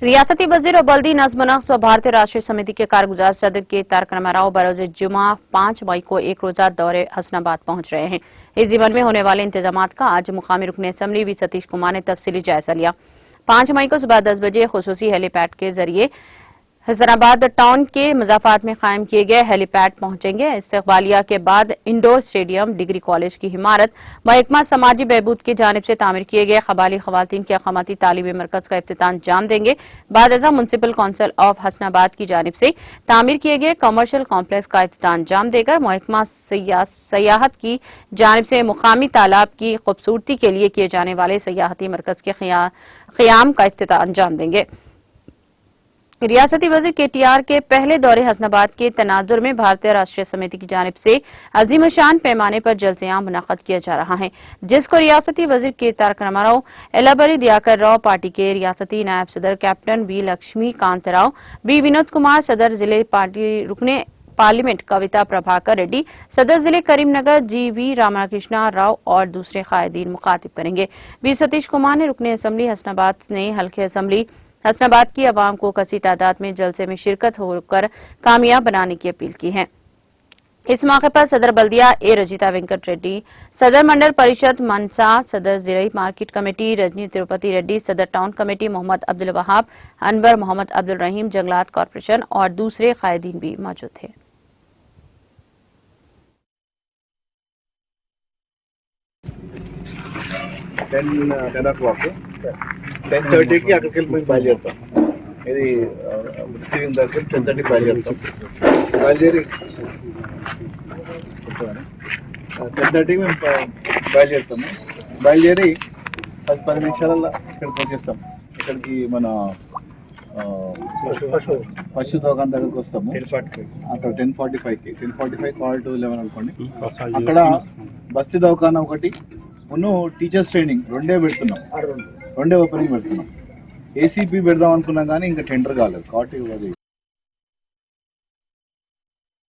रियासती वजीर और बल्दी नज़्म नक्श व भारतीय राष्ट्रीय समिति के कारगुजार सदर के तारक रामाराव बरोज जुमा 5 मई को एक रोजा दौरे हसनाबाद पहुंच रहे हैं। इस जीवन में होने वाले इंतजाम का आज मुकामी रुकन असम्बली वी सतीश कुमार ने तफसीली जायजा लिया। 5 मई को सुबह 10 बजे खुसूसी हेलीपैड के जरिए हसनाबाद टाउन के मजाफात में कायम किए गए हेलीपैड पहुंचेंगे। इस्तकबालिया के बाद इंडोर स्टेडियम, डिग्री कॉलेज की इमारत, महकमा समाजी बहबूद की जानिब से तामीर किए गए कबाली खवातीन के अकामती तालीमी मरकज का इफ्तिताम अंजाम देंगे। बाद अज़ा म्युनिसिपल काउंसिल ऑफ हसनाबाद की जानिब से तामीर किए गए कमर्शियल कॉम्प्लेक्स का इफ्तिताम अंजाम देकर महकमा सयाहत की जानिब से मुकामी तालाब की खूबसूरती के लिए किए जाने वाले सयाहती मरकज के क़याम का इफ्तिताम अंजाम देंगे। रियासती वजीर केटीआर के पहले दौरे हसनाबाद के तनाजुर में भारतीय राष्ट्रीय समिति की जानिब से अजीम शान पैमाने पर जलसे-आम मुनाक़द किया जा रहा है, जिसको रियासती वजीर के तारक रामाराव, एलाबरी दियाकर राव, पार्टी के रियासती नायब सदर captain B Lakshmi Kanth Rao, B Vinod Kumar, सदर जिले पार्टी रुकने पार्लियामेंट कविता प्रभाकर रेड्डी, सदर जिले करीमनगर जी वी रामकृष्णा राव और दूसरे कायदीन मुखातिब करेंगे। बी सतीश कुमार ने रुकने असम्बली हसनाबाद ने हल्के असम्बली हसनाबाद की आवाम को कसी तादाद में जलसे में शिरकत होकर कामयाब बनाने की अपील की है। इस मौके पर सदर बल्दिया ए रजिता वेंकट रेड्डी, सदर मंडल परिषद मनसा, सदर जिला मार्केट कमेटी रजनी तिरुपति रेड्डी, सदर टाउन कमेटी मोहम्मद अब्दुल वहाब, अनवर मोहम्मद अब्दुल रहीम, जंगलात कॉर्पोरेशन और दूसरे कायदीन भी मौजूद थे। 10:30కి అక్కడికి వెళ్ళి బయలుదేరుతాం. ఇది రిసీవింగ్ దగ్గర 10:30కి బయలుదేరుతాం. బయలుదేరి 10:30కి మేము బయలుదేరుతాము. బయలుదేరి 10 నిమిషాలలో ఇక్కడికి వచ్చేస్తాం. ఇక్కడికి మన పశు దోకాన్ దగ్గరకు వస్తాము. అక్కడ 10:45కి 10:45 కాల్ టు 11 అనుకోండి. అక్కడ బస్తీ దోకాన్ ఒకటి టీచర్స్ ట్రైనింగ్ రెండే ఓపెనింగ్ పెడుతున్నాం. ఏసీపీ పెడదాం అనుకున్నాం కానీ ఇంకా టెండర్ కాలేదు కాబట్టి